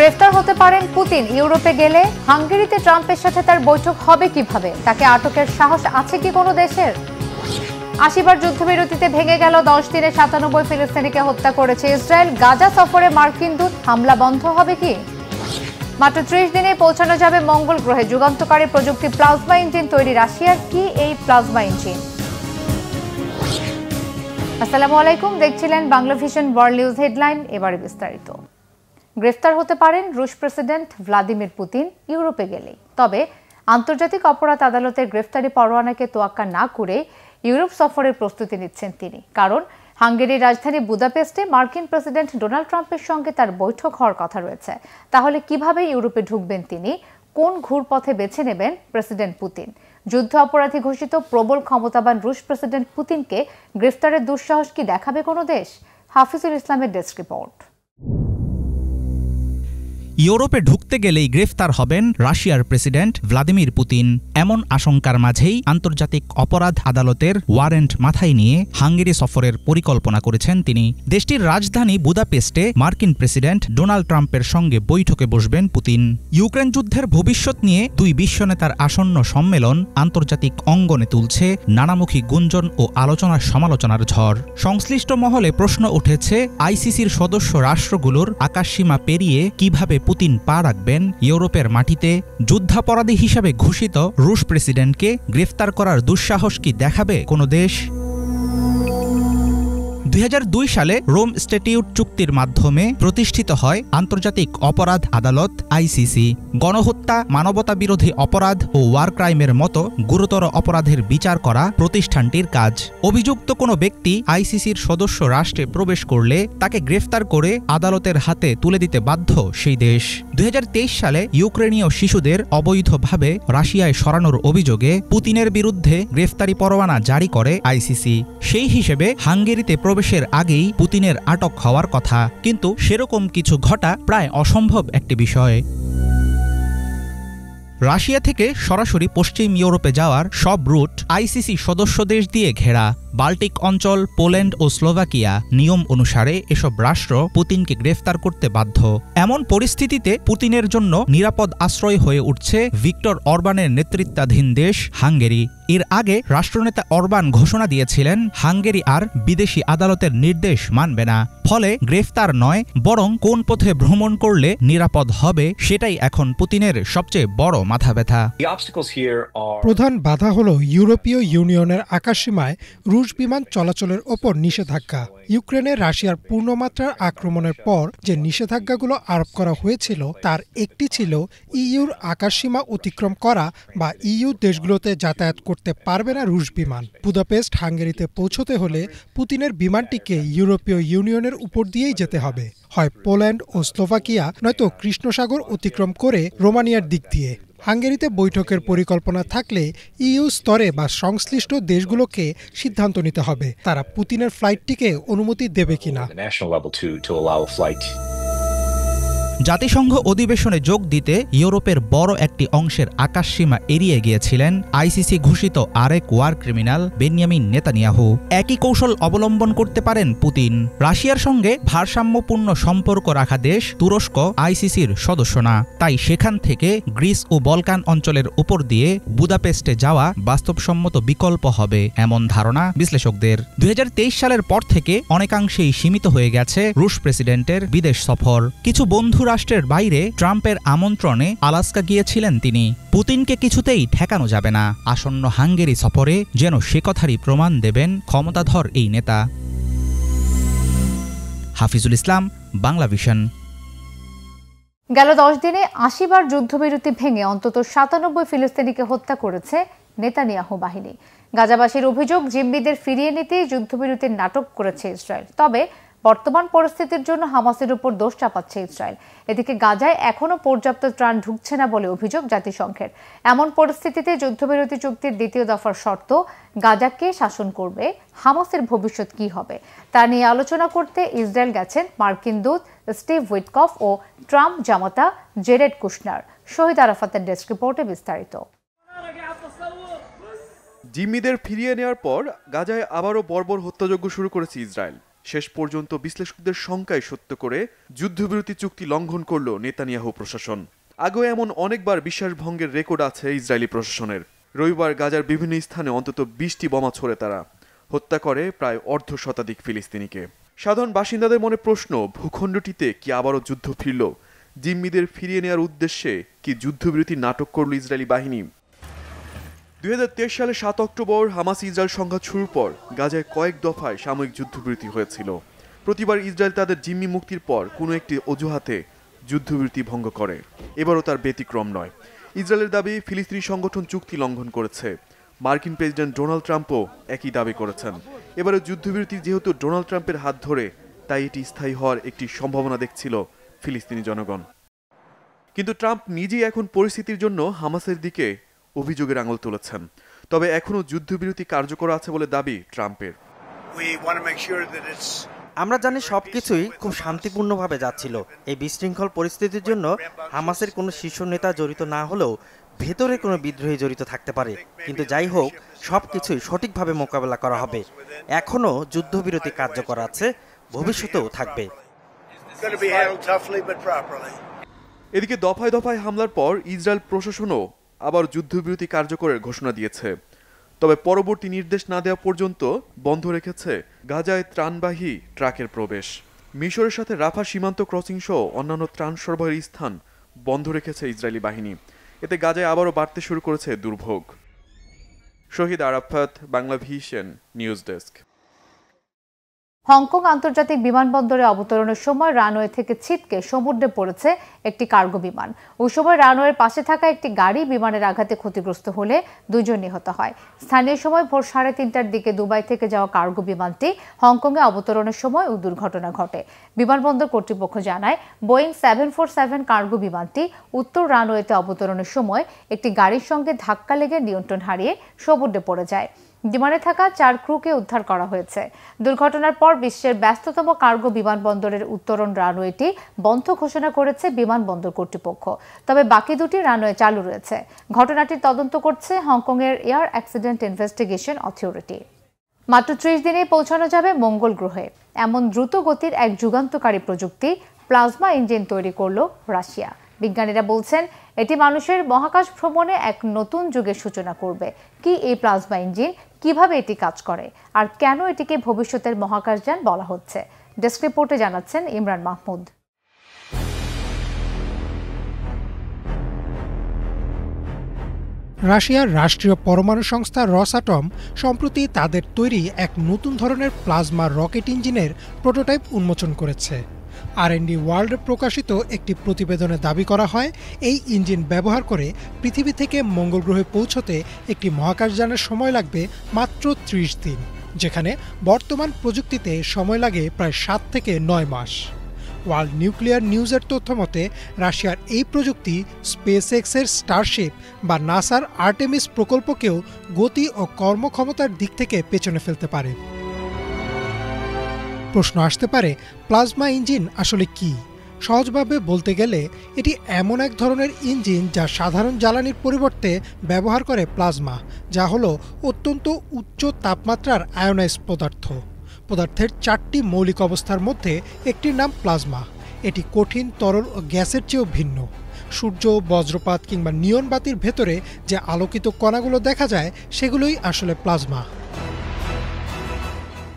গ্রেফতার হতে পারেন পুতিন। ইউরোপে গেলে হাঙ্গেরিতে ট্রাম্পের সাথে তার বৈঠক হবে কিভাবে? তাকে আটকের সাহস আছে কি কোনো দেশের? ৮০ বার যুদ্ধবিরতিতে ভেঙে গেল ১০ দিনে ৯৭ ফিলিস্তিনিকে হত্যা করেছে ইসরায়েল। গাজা সফরে মার্কিন দূত, হামলা বন্ধ হবে কি? মাত্র ৩০ দিনে পৌঁছানো যাবে মঙ্গল গ্রহে। যুগান্তকারী প্রযুক্তি প্লাজমা ইঞ্জিন তৈরি রাশিয়ার। কি এই প্লাজমা ইঞ্জিন? আসসালামু আলাইকুম, দেখছিলেন Bangla vision world news headline. এবারে বিস্তারিত। গ্রেফতার হতে পারেন রুশ প্রেসিডেন্ট ভ্লাদিমির পুতিন ইউরোপে গেলেই। তবে আন্তর্জাতিক অপরাধ আদালতের গ্রেফতারি পরোয়ানাকে তোয়াক্কা না করে ইউরোপ সফরের প্রস্তুতি নিচ্ছেন তিনি। কারণ হাঙ্গেরির রাজধানী বুদাপেস্টে মার্কিন প্রেসিডেন্ট ডোনাল্ড ট্রাম্পের সঙ্গে তার বৈঠক হওয়ার কথা রয়েছে। তাহলে কিভাবে ইউরোপে ঢুকবেন তিনি? কোন ঘুরপথে বেছে নেবেন প্রেসিডেন্ট পুতিন? যুদ্ধ অপরাধী ঘোষিত প্রবল ক্ষমতাবান রুশ প্রেসিডেন্ট পুতিনকে গ্রেফতারের দুঃসাহস কি দেখাবে কোনো দেশ? হাফিজুল ইসলামের ডেস্ক রিপোর্ট। ইউরোপে ঢুকতে গেলেই গ্রেফতার হবেন রাশিয়ার প্রেসিডেন্ট ভ্লাদিমির পুতিন। এমন আশঙ্কার মাঝেই আন্তর্জাতিক অপরাধ আদালতের ওয়ারেন্ট মাথায় নিয়ে হাঙ্গেরি সফরের পরিকল্পনা করেছেন তিনি। দেশটির রাজধানী বুদাপেস্টে মার্কিন প্রেসিডেন্ট ডোনাল্ড ট্রাম্পের সঙ্গে বৈঠকে বসবেন পুতিন। ইউক্রেন যুদ্ধের ভবিষ্যৎ নিয়ে দুই বিশ্বনেতার আসন্ন সম্মেলন আন্তর্জাতিক অঙ্গনে তুলছে নানামুখী গুঞ্জন ও আলোচনার সমালোচনার ঝড়। সংশ্লিষ্ট মহলে প্রশ্ন উঠেছে, আইসিসির সদস্য রাষ্ট্রগুলোর আকাশসীমা পেরিয়ে কিভাবে পুতিন পা রাখবেন ইউরোপের মাটিতে? যুদ্ধাপরাধী হিসাবে ঘোষিত রুশ প্রেসিডেন্টকে গ্রেফতার করার দুঃসাহস কি দেখাবে কোনো দেশ? ২০০২ সালে রোম স্ট্যাটিউট চুক্তির মাধ্যমে প্রতিষ্ঠিত হয় আন্তর্জাতিক অপরাধ আদালত আইসিসি। গণহত্যা, মানবতা বিরোধী অপরাধ ও ওয়ার ক্রাইমের মতো গুরুতর অপরাধের বিচার করা প্রতিষ্ঠানটির কাজ। অভিযুক্ত কোনো ব্যক্তি আইসিসির সদস্য রাষ্ট্রে প্রবেশ করলে তাকে গ্রেফতার করে আদালতের হাতে তুলে দিতে বাধ্য সেই দেশ। ২০২৩ সালে ইউক্রেনীয় শিশুদের অবৈধভাবে রাশিয়ায় সরানোর অভিযোগে পুতিনের বিরুদ্ধে গ্রেফতারি পরোয়ানা জারি করে আইসিসি। সেই হিসেবে হাঙ্গেরিতে প্রবেশের আগেই পুতিনের আটক হওয়ার কথা, কিন্তু সেরকম কিছু ঘটা প্রায় অসম্ভব একটি বিষয়। রাশিয়া থেকে সরাসরি পশ্চিম ইউরোপে যাওয়ার সব রুট আইসিসি সদস্য দেশ দিয়ে ঘেরা। বাল্টিক অঞ্চল, পোল্যান্ড ও স্লোভাকিয়া নিয়ম অনুসারে এসব রাষ্ট্র পুতিনকে গ্রেফতার করতে বাধ্য। এমন পরিস্থিতিতে পুতিনের জন্য নিরাপদ আশ্রয় হয়ে উঠছে ভিক্টর অরবানের নেতৃত্বাধীন দেশ হাঙ্গেরি। এর আগে রাষ্ট্রনেতা অরবান ঘোষণা দিয়েছিলেন হাঙ্গেরি আর বিদেশি আদালতের নির্দেশ মানবে না। ফলে গ্রেফতার নয়, বরং কোন পথে ভ্রমণ করলে নিরাপদ হবে সেটাই এখন পুতিনের সবচেয়ে বড় মাথা ব্যথা। প্রধান বাধা হলো ইউরোপীয় ইউনিয়নের আকাশসীমায় রুশ বিমান চলাচলের ওপর নিষেধাজ্ঞা। ইউক্রেনে রাশিয়ার পূর্ণমাত্রার আক্রমণের পর যে নিষেধাজ্ঞাগুলো আরোপ করা হয়েছিল তার একটি ছিল ইইউর আকাশসীমা অতিক্রম করা বা ইইউ দেশগুলোতে যাতায়াত করতে পারবে না রুশ বিমান। বুদাপেস্ট হাঙ্গেরিতে পৌঁছতে হলে পুতিনের বিমানটিকে ইউরোপীয় ইউনিয়নের উপর দিয়েই যেতে হবে, হয় পোল্যান্ড ও স্লোভাকিয়া, নয়তো কৃষ্ণসাগর অতিক্রম করে রোমানিয়ার দিক দিয়ে। হাঙ্গেরিতে বৈঠকের পরিকল্পনা থাকলে ইইউ স্তরে বা সংশ্লিষ্ট দেশগুলোকে সিদ্ধান্ত নিতে হবে তারা পুতিনের ফ্লাইটটিকে অনুমতি দেবে কিনা। জাতিসংঘ অধিবেশনে যোগ দিতে ইউরোপের বড় একটি অংশের আকাশসীমা এড়িয়ে গিয়েছিলেন আইসিসি ঘোষিত আরেক ওয়ার ক্রিমিনাল বেনিয়ামিন নেতানিয়াহু। একই কৌশল অবলম্বন করতে পারেন পুতিন। রাশিয়ার সঙ্গে ভারসাম্যপূর্ণ সম্পর্ক রাখা দেশ তুরস্ক আইসিসির সদস্য না, তাই সেখান থেকে গ্রিস ও বলকান অঞ্চলের উপর দিয়ে বুদাপেস্টে যাওয়া বাস্তবসম্মত বিকল্প হবে এমন ধারণা বিশ্লেষকদের। ২০২৩ সালের পর থেকে অনেকাংশেই সীমিত হয়ে গেছে রুশ প্রেসিডেন্টের বিদেশ সফর। কিছু বন্ধু রাষ্ট্রের বাইরে ট্রাম্পের আমন্ত্রণে আলাস্কা গিয়েছিলেন তিনি। পুতিনকে কিছুতেই ঠেকানো যাবে না। আসন্ন হাঙ্গেরি সফরে যেন সে কথারই প্রমাণ দেবেন ক্ষমতাধর এই নেতা। হাফিজুল ইসলাম, বাংলা ভিশন। গেল ১০ দিনে ৮০ বার যুদ্ধবিরতি ভেঙে অন্তত ৯৭ ফিলিস্তিনিকে হত্যা করেছে নেতানিয়াহু বাহিনী। গাজাবাসীর অভিযোগ, জিম্মিদের ফিরিয়ে নিতে যুদ্ধবিরতির নাটক করেছে ইসরায়েল। তবে বর্তমান পরিস্থিতির জন্য হামাসের উপর দোষ চাপাচ্ছে ইসরায়েল। এদিকে গাজায় এখনও পর্যাপ্ত ত্রাণ ঢুকছে না বলে অভিযোগ জাতিসংঘের। এমন পরিস্থিতিতে যুদ্ধবিরতি চুক্তির দ্বিতীয় দফার শর্ত, গাজাকে শাসন করবে, হামাসের ভবিষ্যৎ কি হবে তা নিয়ে আলোচনা করতে ইসরায়েল গেছেন মার্কিন দূত স্টিভ উইটকফ ও ট্রাম্প জামাতা জেরেড কুশনার। শহীদ আরাফাতের ডেস্ক রিপোর্টে বিস্তারিত। জিম্মিদের ফিরিয়ে নেওয়ার পর গাজায় আবারও বর্বর হত্যাযজ্ঞ শুরু করেছে ইসরায়েল। শেষ পর্যন্ত বিশ্লেষকদের শঙ্কায় সত্য করে যুদ্ধবিরতি চুক্তি লঙ্ঘন করল নেতানিয়াহু প্রশাসন। আগেও এমন অনেকবার বিশ্বাসভঙ্গের রেকর্ড আছে ইসরায়েলি প্রশাসনের। রবিবার গাজার বিভিন্ন স্থানে অন্তত 20টি বোমা ছোড়ে তারা, হত্যা করে প্রায় অর্ধশতাধিক ফিলিস্তিনিকে। সাধারণ বাসিন্দাদের মনে প্রশ্ন, ভূখণ্ডটিতে কি আবারও যুদ্ধ ফিরল? জিম্মিদের ফিরিয়ে নেওয়ার উদ্দেশ্যে কি যুদ্ধবিরতি নাটক করল ইসরায়েলি বাহিনী? 2023 সালে 7 অক্টোবর হামাস ইসরায়েল সংঘাত শুরুর পর গাজায় কয়েক দফায় সাময়িক যুদ্ধবিরতি হয়েছিল। প্রতিবার ইসরায়েল তাদের জিম্মি মুক্তির পর কোনো একটি অজুহাতে যুদ্ধবিরতি ভঙ্গ করে। এবারও তার ব্যতিক্রম নয়। ইসরায়েলের দাবি ফিলিস্তিনি সংগঠন চুক্তি লঙ্ঘন করেছে। মার্কিন প্রেসিডেন্ট ডোনাল্ড ট্রাম্পও একই দাবি করেছেন। এবারে যুদ্ধবিরতি যেহেতু ডোনাল্ড ট্রাম্পের হাত ধরে, তাই এটি স্থায়ী হওয়ার একটি সম্ভাবনা দেখছিল ফিলিস্তিনি জনগণ। কিন্তু ট্রাম্প নিজেই এখন পরিস্থিতির জন্য হামাসের দিকে অভিযোগের আঙুল তুলেছেন। তবে এখনও যুদ্ধবিরতি কার্যকর আছে বলে দাবি ট্রাম্পের। আমরা জানি সবকিছুই খুব শান্তিপূর্ণভাবে যাচ্ছিল। এই বিশৃঙ্খল পরিস্থিতির জন্য হামাসের কোনো শীর্ষ নেতা জড়িত না হলেও ভেতরে কোনো বিদ্রোহী জড়িত থাকতে পারে। কিন্তু যাই হোক, সবকিছুই সঠিকভাবে মোকাবেলা করা হবে। এখনও যুদ্ধবিরতি কার্যকর আছে, ভবিষ্যতেও থাকবে। এদিকে দফায় দফায় হামলার পর ইসরায়েল প্রশাসনও আবার যুদ্ধবিরতি কার্যকরের ঘোষণা দিয়েছে। তবে পরবর্তী নির্দেশ না দেওয়া পর্যন্ত বন্ধ রেখেছে গাজায় ত্রাণবাহী ট্রাকের প্রবেশ। মিশরের সাথে রাফা সীমান্ত ক্রসিং সহ অন্যান্য ত্রাণ সরবরাহের স্থান বন্ধ রেখেছে ইসরায়েলি বাহিনী। এতে গাজায় আবারও বাড়তে শুরু করেছে দুর্ভোগ। Shahid Arafat, Banglavision news desk. Hong Kong আন্তর্জাতিক বিমানবন্দরে অবতরণের সময় রানওয়ে থেকে ছিটকে সমুদ্রে পড়েছে একটি কার্গো বিমান। ওই সময় রানওয়ের পাশে থাকা একটি গাড়ি বিমানের আঘাতে ক্ষতিগ্রস্ত হলে 2 জন নিহত হয়। স্থানীয় সময় ভোর 3:30টার দিকে দুবাই থেকে যাওয়া কার্গো বিমানটি হংকংয়ে অবতরণের সময় ওই দুর্ঘটনা ঘটে। বিমানবন্দর কর্তৃপক্ষ জানায়, বোয়িং 747 কার্গো বিমানটি উত্তর রানওয়েতে অবতরণের সময় একটি গাড়ির সঙ্গে ধাক্কা লেগে নিয়ন্ত্রণ হারিয়ে সমুদ্রে পড়ে যায়। বিমানে থাকা 4 ক্রুকে উদ্ধার করা হয়েছে। দুর্ঘটনার পর বিশ্বের ব্যস্ততম কার্গো বিমানবন্দরের উত্তরণ রানওয়েটি বন্ধ ঘোষণা করেছে বিমানবন্দর কর্তৃপক্ষ। তবে বাকি 2টি রানওয়ে চালু রয়েছে। ঘটনাটির তদন্ত করছে হংকংয়ের এয়ার অ্যাক্সিডেন্ট ইনভেস্টিগেশন অথরিটি। মাত্র 30 দিনে পৌঁছানো যাবে মঙ্গল গ্রহে, এমন দ্রুত গতির এক যুগান্তকারী প্রযুক্তি প্লাজমা ইঞ্জিন তৈরি করল রাশিয়া। বিজ্ঞানীরা বলছেন, এটি মানুষের মহাকাশ ভ্রমণে এক নতুন যুগের সূচনা করবে। কি এই প্লাজমা ইঞ্জিন, কিভাবে এটি কাজ করে, আর কেন এটিকে ভবিষ্যতের মহাকাশযান বলা হচ্ছে, ডেস্ক রিপোর্টে জানাচ্ছেন ইমরান মাহমুদ। রাশিয়ার রাষ্ট্রীয় পরমাণু সংস্থা রসআটম সম্প্রতি তাদের তৈরি এক নতুন ধরনের প্লাজমা রকেট ইঞ্জিনের প্রোটোটাইপ উন্মোচন করেছে। R&D ওয়ার্ল্ডে প্রকাশিত একটি প্রতিবেদনে দাবি করা হয়, এই ইঞ্জিন ব্যবহার করে পৃথিবী থেকে মঙ্গল গ্রহে পৌঁছতে একটি মহাকাশযানের সময় লাগবে মাত্র 30 দিন, যেখানে বর্তমান প্রযুক্তিতে সময় লাগে প্রায় 7 থেকে 9 মাস। ওয়ার্ল্ড নিউক্লিয়ার নিউজের তথ্যমতে রাশিয়ার এই প্রযুক্তি স্পেসএক্সের স্টারশিপ বা নাসার আর্টেমিস প্রকল্পকেও গতি ও কর্মক্ষমতার দিক থেকে পেছনে ফেলতে পারে। প্রশ্ন আসতে পারে, প্লাজমা ইঞ্জিন আসলে কি? সহজভাবে বলতে গেলে এটি এমন এক ধরনের ইঞ্জিন যা সাধারণ জ্বালানির পরিবর্তে ব্যবহার করে প্লাজমা, যা হলো অত্যন্ত উচ্চ তাপমাত্রার আয়োনাইজ পদার্থ। পদার্থের 4টি মৌলিক অবস্থার মধ্যে একটির নাম প্লাজমা। এটি কঠিন, তরল ও গ্যাসের চেয়েও ভিন্ন। সূর্য, বজ্রপাত কিংবা নিয়ন বাতির ভেতরে যে আলোকিত কণাগুলো দেখা যায়, সেগুলোই আসলে প্লাজমা।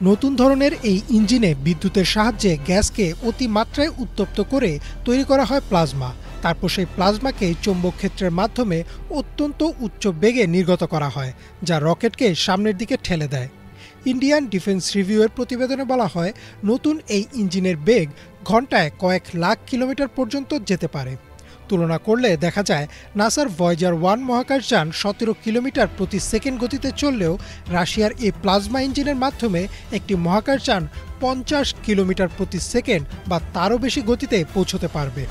নতুন ধরনের এই ইঞ্জিনে বিদ্যুতের সাহায্যে গ্যাসকে অতিমাত্রায় উত্তপ্ত করে তৈরি করা হয় প্লাজমা। তারপর সেই প্লাজমাকে চৌম্বক ক্ষেত্রের মাধ্যমে অত্যন্ত উচ্চ বেগে নির্গত করা হয়, যা রকেটকে সামনের দিকে ঠেলে দেয়। ইন্ডিয়ান ডিফেন্স রিভিউয়ের প্রতিবেদনে বলা হয়, নতুন এই ইঞ্জিনের বেগ ঘন্টায় কয়েক লাখ কিলোমিটার পর্যন্ত যেতে পারে। তুলনা করলে দেখা যায়, নাসার ভয়েজার 1 মহাকাশযান 17 কিলোমিটার প্রতি সেকেন্ড গতিতে চললেও রাশিয়ার এই প্লাজমা ইঞ্জিনের মাধ্যমে একটি মহাকাশযান 50 কিলোমিটার প্রতি সেকেন্ড বা তারও বেশি গতিতে পৌঁছতে পারবে।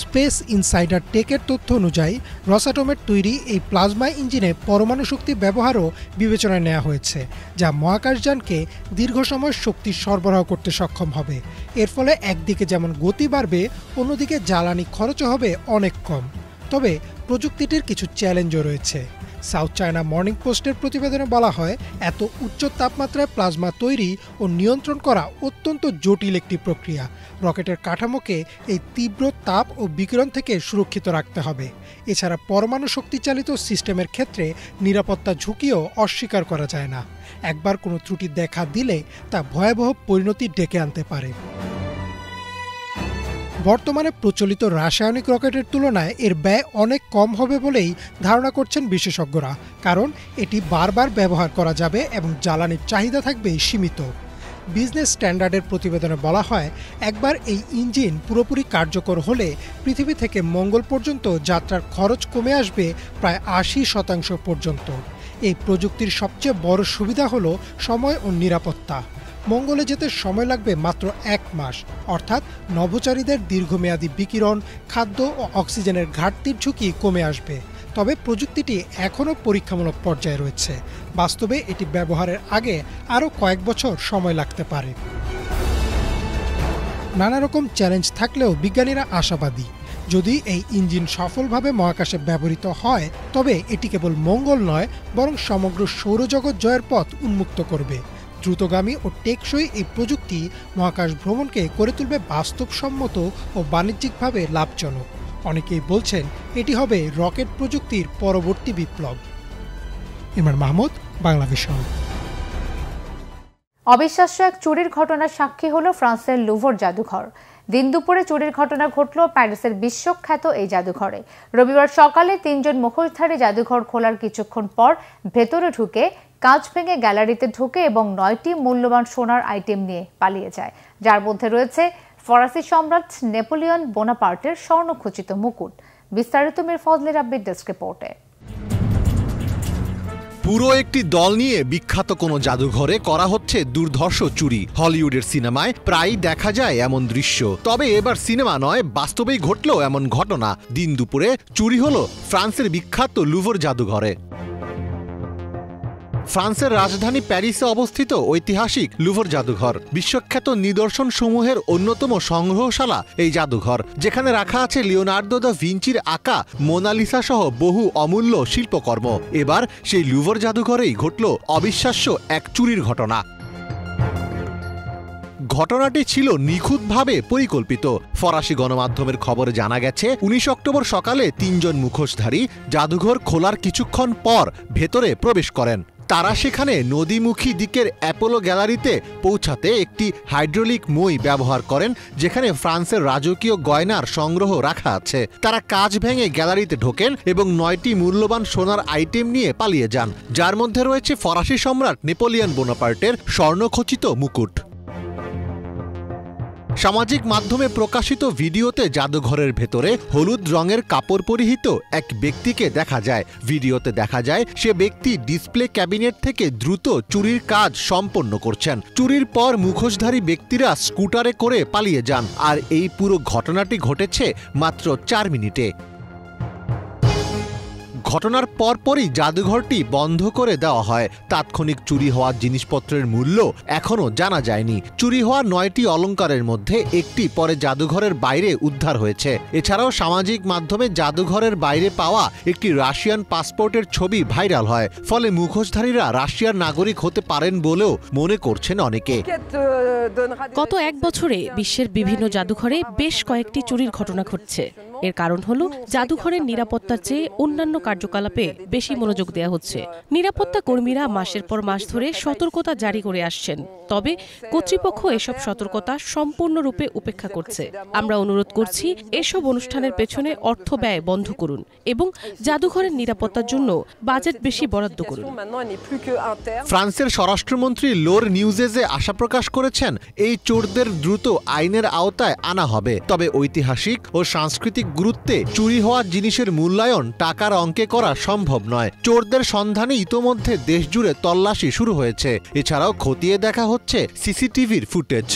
স্পেস ইনসাইডার টেকের তথ্য অনুযায়ী রসআটমের তৈরি এই প্লাজমা ইঞ্জিনে পরমাণু শক্তি ব্যবহারও বিবেচনায় নেওয়া হয়েছে, যা মহাকাশযানকে দীর্ঘ সময় শক্তি সরবরাহ করতে সক্ষম হবে। এর ফলে একদিকে যেমন গতি বাড়বে, অন্যদিকে জ্বালানি খরচও হবে অনেক কম। তবে প্রযুক্তিটির কিছু চ্যালেঞ্জও রয়েছে। সাউথ চায়না মর্নিং পোস্টের প্রতিবেদনে বলা হয়, এত উচ্চ তাপমাত্রায় প্লাজমা তৈরি ও নিয়ন্ত্রণ করা অত্যন্ত জটিল একটি প্রক্রিয়া। রকেটের কাঠামোকে এই তীব্র তাপ ও বিকিরণ থেকে সুরক্ষিত রাখতে হবে। এছাড়া পরমাণু শক্তিচালিত সিস্টেমের ক্ষেত্রে নিরাপত্তা ঝুঁকিও অস্বীকার করা যায় না। একবার কোনো ত্রুটি দেখা দিলে তা ভয়াবহ পরিণতি ডেকে আনতে পারে। বর্তমানে প্রচলিত রাসায়নিক রকেটের তুলনায় এর ব্যয় অনেক কম হবে বলেই ধারণা করছেন বিশেষজ্ঞরা, কারণ এটি বারবার ব্যবহার করা যাবে এবং জ্বালানির চাহিদা থাকবে সীমিত। বিজনেস স্ট্যান্ডার্ডের প্রতিবেদনে বলা হয়, একবার এই ইঞ্জিন পুরোপুরি কার্যকর হলে পৃথিবী থেকে মঙ্গল পর্যন্ত যাত্রার খরচ কমে আসবে প্রায় ৮০% পর্যন্ত। এই প্রযুক্তির সবচেয়ে বড় সুবিধা হলো সময় ও নিরাপত্তা। মঙ্গলে যেতে সময় লাগবে মাত্র ১ মাস, অর্থাৎ নভোচারীদের দীর্ঘমেয়াদী বিকিরণ, খাদ্য ও অক্সিজেনের ঘাটতির ঝুঁকি কমে আসবে। তবে প্রযুক্তিটি এখনও পরীক্ষামূলক পর্যায়ে রয়েছে। বাস্তবে এটি ব্যবহারের আগে আরও কয়েক বছর সময় লাগতে পারে। নানা রকম চ্যালেঞ্জ থাকলেও বিজ্ঞানীরা আশাবাদী, যদি এই ইঞ্জিন সফলভাবে মহাকাশে ব্যবহৃত হয় তবে এটি কেবল মঙ্গল নয়, বরং সমগ্র সৌরজগৎ জয়ের পথ উন্মুক্ত করবে। দ্রুতগামী ও টেকসই এই প্রযুক্তি মহাকাশ ভ্রমণকে করে তুলবে বাস্তবসম্মত ও বাণিজ্যিকভাবে লাভজনক। অনেকেই বলছেন এটি হবে রকেট প্রযুক্তির পরবর্তী বিপ্লব। ইমরান মাহমুদ, বাংলাভিশন। অবিশ্বাস্য এক চুরির ঘটনার সাক্ষী হলো ফ্রান্সের লুভর জাদুঘর। দিন দুপুরে চুরির ঘটনা ঘটল প্যারিসের বিশ্বখ্যাত এই জাদুঘরে। রবিবার সকালে ৩ জন মুখোশধারী জাদুঘর খোলার কিছুক্ষণ পর ভেতরে ঢুকে কাঁচ ভেঙে গ্যালারিতে ঢুকে এবং ৯টি মূল্যবান সোনার আইটেম নিয়ে পালিয়ে যায়, যার মধ্যে রয়েছে ফরাসি সম্রাট নেপোলিয়ন বোনাপার্টের স্বর্ণখচিত মুকুট। বিস্তারিত মির ফজলে রাব্বির ডেস্ক রিপোর্টে। পুরো একটি দল নিয়ে বিখ্যাত কোনো জাদুঘরে করা হচ্ছে দুর্ধর্ষ চুরি। হলিউডের সিনেমায় প্রায়ই দেখা যায় এমন দৃশ্য, তবে এবার সিনেমা নয়, বাস্তবেই ঘটল এমন ঘটনা। দিন দুপুরে চুরি হলো ফ্রান্সের বিখ্যাত লুভর জাদুঘরে। ফ্রান্সের রাজধানী প্যারিসে অবস্থিত ঐতিহাসিক লুভর জাদুঘর বিশ্বখ্যাত নিদর্শন সমূহের অন্যতম সংগ্রহশালা এই জাদুঘর, যেখানে রাখা আছে লিওনার্দো দা ভিঞ্চির আঁকা মোনালিসা সহ বহু অমূল্য শিল্পকর্ম। এবার সেই লুভর জাদুঘরেই ঘটল অবিশ্বাস্য এক চুরির ঘটনা। ঘটনাটি ছিল নিখুঁতভাবে পরিকল্পিত। ফরাসি গণমাধ্যমের খবরে জানা গেছে, ১৯ অক্টোবর সকালে 3 জন মুখোশধারী জাদুঘর খোলার কিছুক্ষণ পর ভেতরে প্রবেশ করেন। তারা সেখানে নদীমুখী দিকের অ্যাপোলো গ্যালারিতে পৌঁছাতে একটি হাইড্রোলিক মই ব্যবহার করেন, যেখানে ফ্রান্সের রাজকীয় গয়নার সংগ্রহ রাখা আছে। তারা কাঁচ ভেঙে গ্যালারিতে ঢোকেন এবং 9টি মূল্যবান সোনার আইটেম নিয়ে পালিয়ে যান, যার মধ্যে রয়েছে ফরাসি সম্রাট নেপোলিয়ন বোনাপার্টের স্বর্ণখচিত মুকুট। সামাজিক মাধ্যমে প্রকাশিত ভিডিওতে জাদুঘরের ভেতরে হলুদ রঙের কাপড় পরিহিত এক ব্যক্তিকে দেখা যায়। ভিডিওতে দেখা যায় সে ব্যক্তি ডিসপ্লে ক্যাবিনেট থেকে দ্রুত চুরির কাজ সম্পন্ন করছেন। চুরির পর মুখোশধারী ব্যক্তিরা স্কুটারে করে পালিয়ে যান, আর এই পুরো ঘটনাটি ঘটেছে মাত্র 4 মিনিটে। ঘটনার পরপরই জাদুঘরটি বন্ধ করে দেওয়া হয়। তাৎক্ষণিক চুরি হওয়া জিনিসপত্রের মূল্য এখনও জানা যায়নি। চুরি হওয়া 9টি অলংকারের মধ্যে একটি পরে জাদুঘরের বাইরে উদ্ধার হয়েছে। এছাড়াও সামাজিক মাধ্যমে জাদুঘরের বাইরে পাওয়া একটি রাশিয়ান পাসপোর্টের ছবি ভাইরাল হয়। ফলে মুখোশধারীরা রাশিয়ার নাগরিক হতে পারেন বলেও মনে করছেন অনেকে। গত 1 বছরে বিশ্বের বিভিন্ন জাদুঘরে বেশ কয়েকটি চুরির ঘটনা ঘটছে। এর কারণ হলো জাদুঘরের নিরাপত্তার চেয়ে অন্যান্য কার্যকলাপে বেশি মনোযোগ দেওয়া হচ্ছে। নিরাপত্তা কর্মীরা মাসের পর মাস ধরে সতর্কতা জারি করে আসছেন, তবে কর্তৃপক্ষ এসব সতর্কতা সম্পূর্ণরূপে উপেক্ষা করছে। আমরা অনুরোধ করছি, এসব অনুষ্ঠানের পেছনে অর্থ ব্যয় বন্ধ করুন এবং জাদুঘরের নিরাপত্তার জন্য বাজেট বেশি বরাদ্দ করুন। ফ্রান্সের স্বরাষ্ট্রমন্ত্রী লোর নিউজেজে আশা প্রকাশ করেছেন, এই চোরদের দ্রুত আইনের আওতায় আনা হবে। তবে ঐতিহাসিক ও সাংস্কৃতিক গুরুত্বে চুরি হওয়া জিনিসের মূল্যায়ন টাকার অঙ্কে করা সম্ভব নয়। চোরদের সন্ধানে ইতোমধ্যে দেশজুড়ে তল্লাশি শুরু হয়েছে। এছাড়াও খতিয়ে দেখা হচ্ছে সিসিটিভির ফুটেজ।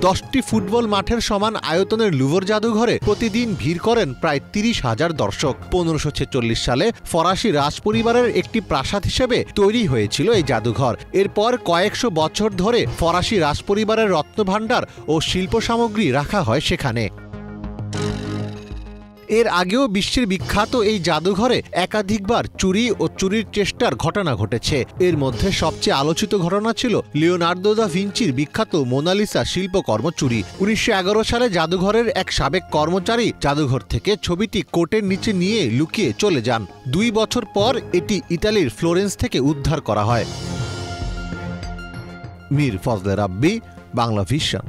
10টি ফুটবল মাঠের সমান আয়তনের লুভর জাদুঘরে প্রতিদিন ভিড় করেন প্রায় 30,000 দর্শক। 1546 সালে ফরাসি রাজপরিবারের একটি প্রাসাদ হিসেবে তৈরি হয়েছিল এই জাদুঘর। এরপর কয়েকশো বছর ধরে ফরাসি রাজপরিবারের রত্নভাণ্ডার ও শিল্প সামগ্রী রাখা হয় সেখানে। এর আগেও বিশ্বের বিখ্যাত এই জাদুঘরে একাধিকবার চুরি ও চুরির চেষ্টার ঘটনা ঘটেছে। এর মধ্যে সবচেয়ে আলোচিত ঘটনা ছিল লিওনার্দো দা ভিঞ্চির বিখ্যাত মোনালিসা শিল্পকর্ম চুরি। 1911 সালে জাদুঘরের এক সাবেক কর্মচারী জাদুঘর থেকে ছবিটি কোটের নিচে নিয়ে লুকিয়ে চলে যান। 2 বছর পর এটি ইতালির ফ্লোরেন্স থেকে উদ্ধার করা হয়। মীর ফজলে রাব্বি, বাংলা ভিশন।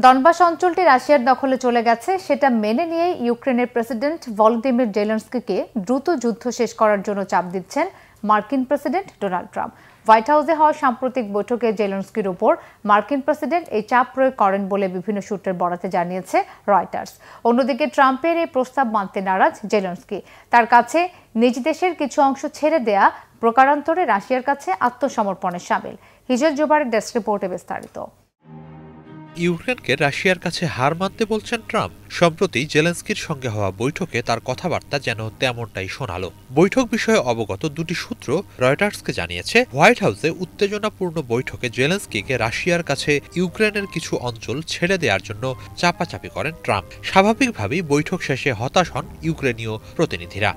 দনবাস অঞ্চলটি রাশিয়ার দখলে চলে গেছে সেটা মেনে নিয়ে ইউক্রেনের প্রেসিডেন্ট ভলোদিমির জেলেনস্কিকে দ্রুত যুদ্ধ শেষ করার জন্য চাপ দিচ্ছেন মার্কিন প্রেসিডেন্ট ডোনাল্ড ট্রাম্প। হোয়াইট হাউসে হওয়া সাম্প্রতিক বৈঠকে জেলেনস্কির উপর মার্কিন প্রেসিডেন্ট এই চাপ প্রয়োগ করেন বলে বিভিন্ন সূত্রের বরাতে জানিয়েছে রয়টার্স। অন্যদিকে ট্রাম্পের এই প্রস্তাব মানতে নারাজ জেলেনস্কি। তার কাছে নিজ দেশের কিছু অংশ ছেড়ে দেয়া প্রকারান্তরে রাশিয়ার কাছে আত্মসমর্পণের সামিল। হিজল জুবারের ডেস্ক রিপোর্টে বিস্তারিত। ইউক্রেনকে রাশিয়ার কাছে হার মানতে বলছেন ট্রাম্প। সম্প্রতি জেলেনস্কির সঙ্গে হওয়া বৈঠকে তার কথাবার্তা যেন তেমনটাই শোনালো। বৈঠক বিষয়ে অবগত দুটি সূত্র রয়টার্সকে জানিয়েছে, হোয়াইট হাউসে উত্তেজনাপূর্ণ বৈঠকে জেলেনস্কিকে রাশিয়ার কাছে ইউক্রেনের কিছু অঞ্চল ছেড়ে দেওয়ার জন্য চাপাচাপি করেন ট্রাম্প। স্বাভাবিকভাবেই বৈঠক শেষে হতাশ হন ইউক্রেনীয় প্রতিনিধিরা।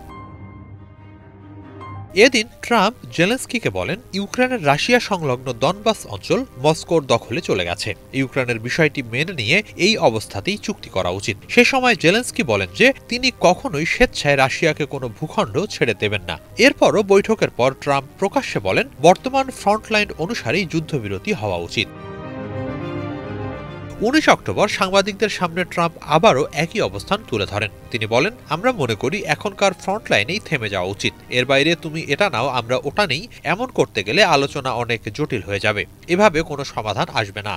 এদিন ট্রাম্প জেলেনস্কিকে বলেন, ইউক্রেনের রাশিয়া সংলগ্ন দনবাস অঞ্চল মস্কোর দখলে চলে গেছে। ইউক্রেনের বিষয়টি মেনে নিয়ে এই অবস্থাতেই চুক্তি করা উচিত। সে সময় জেলেনস্কি বলেন যে তিনি কখনোই স্বেচ্ছায় রাশিয়াকে কোনো ভূখণ্ড ছেড়ে দেবেন না। এরপরও বৈঠকের পর ট্রাম্প প্রকাশ্যে বলেন, বর্তমান ফ্রন্টলাইন অনুসারেই যুদ্ধবিরতি হওয়া উচিত। 19 অক্টোবর সাংবাদিকদের সামনে ট্রাম্প আবারও একই অবস্থান তুলে ধরেন। তিনি বলেন, আমরা মনে করি এখনকার ফ্রন্টলাইনেই থেমে যাওয়া উচিত। এর বাইরে তুমি এটা নাও আমরা ওটা নেই এমন করতে গেলে আলোচনা অনেক জটিল হয়ে যাবে। এভাবে কোনো সমাধান আসবে না।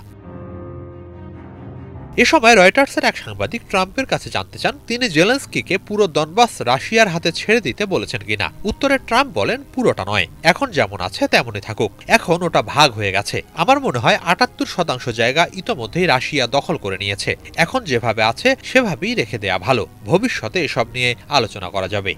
এ সময় রয়টার্সের এক সাংবাদিক ট্রাম্পের কাছে জানতে চান তিনি জেলেনস্কিকে পুরো দনবাস রাশিয়ার হাতে ছেড়ে দিতে বলেছেন কিনা। উত্তরে ট্রাম্প বলেন, পুরোটা নয়, এখন যেমন আছে তেমনই থাকুক। এখন ওটা ভাগ হয়ে গেছে। আমার মনে হয় 78% জায়গা ইতোমধ্যেই রাশিয়া দখল করে নিয়েছে। এখন যেভাবে আছে সেভাবেই রেখে দেয়া ভালো। ভবিষ্যতে এসব নিয়ে আলোচনা করা যাবে।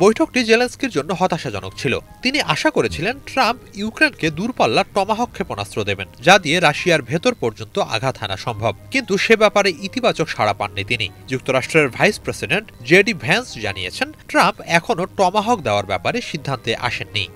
বৈঠকটি জেলেনস্কির জন্য হতাশাজনক ছিল। তিনি আশা করেছিলেন ট্রাম্প ইউক্রেনকে দূরপাল্লার টমাহক ক্ষেপণাস্ত্র দেবেন, যা দিয়ে রাশিয়ার ভেতর পর্যন্ত আঘাত হানা সম্ভব। কিন্তু সে ব্যাপারে ইতিবাচক সাড়া পাননি তিনি। যুক্তরাষ্ট্রের ভাইস প্রেসিডেন্ট জেডি ভ্যান্স জানিয়েছেন, ট্রাম্প এখনও টমাহক দেওয়ার ব্যাপারে সিদ্ধান্তে আসেননি।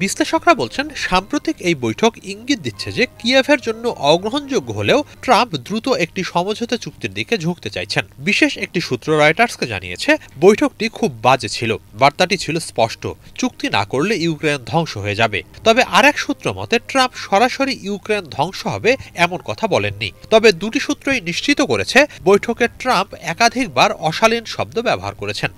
বিশ্লেষকরা বলছেন, সাম্প্রতিক এই বৈঠক ইঙ্গিত দিচ্ছে যে কিয়েভের জন্য অগ্রহণযোগ্য হলেও ট্রাম্প দ্রুত একটি সমঝোতা চুক্তির দিকে ঝুঁকতে চাইছেন। বিশেষ একটি সূত্র রয়টার্সকে জানিয়েছে, বৈঠকটি খুব বাজে ছিল। বার্তাটি ছিল স্পষ্ট, চুক্তি না করলে ইউক্রেন ধ্বংস হয়ে যাবে। তবে আরেক সূত্র মতে ট্রাম্প সরাসরি ইউক্রেন ধ্বংস হবে এমন কথা বলেননি। তবে দুটি সূত্রই নিশ্চিত করেছে বৈঠকে ট্রাম্প একাধিকবার অশালীন শব্দ ব্যবহার করেছেন।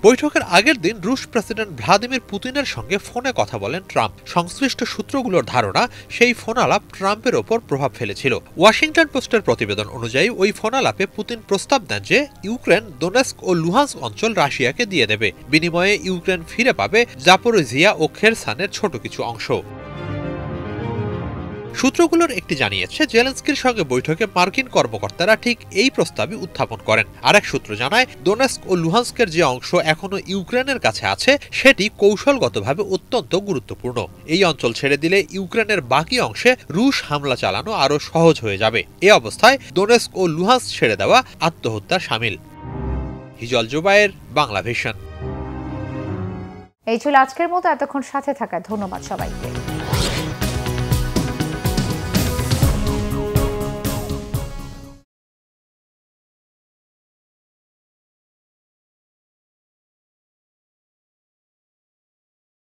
বৈঠকের আগের দিন রুশ প্রেসিডেন্ট ভ্লাদিমির পুতিনের সঙ্গে ফোনে কথা বলেন ট্রাম্প। সংশ্লিষ্ট সূত্রগুলোর ধারণা সেই ফোনালাপ ট্রাম্পের ওপর প্রভাব ফেলেছিল। ওয়াশিংটন পোস্টের প্রতিবেদন অনুযায়ী ওই ফোনালাপে পুতিন প্রস্তাব দেন যে ইউক্রেন দোনেস্ক ও লুহান্স্ক অঞ্চল রাশিয়াকে দিয়ে দেবে। বিনিময়ে ইউক্রেন ফিরে পাবে জাপোরিজিয়া ও খেরসানের ছোট কিছু অংশ। সূত্রগুলোর একটি জানিয়েছে, জেলেনস্কির সঙ্গে বৈঠকে মার্কিন কর্মকর্তারা ঠিক এই প্রস্তাবই উত্থাপন করেন। আরেক সূত্র জানায়, দোনেস্ক ও লুহান্স্কের যে অংশ এখনো ইউক্রেনের কাছে আছে সেটি কৌশলগতভাবে অত্যন্ত গুরুত্বপূর্ণ। এই অঞ্চল ছেড়ে দিলে ইউক্রেনের বাকি অংশে রুশ হামলা চালানো আরও সহজ হয়ে যাবে। এ অবস্থায় দোনেস্ক ও লুহান্স্ক ছেড়ে দেওয়া আত্মহত্যা শামিল। হিজল জুবায়ের, বাংলা ভিশন। এই ছিল আজকের মতো। এতক্ষণ সাথে থাকায় ধন্যবাদ সবাইকে।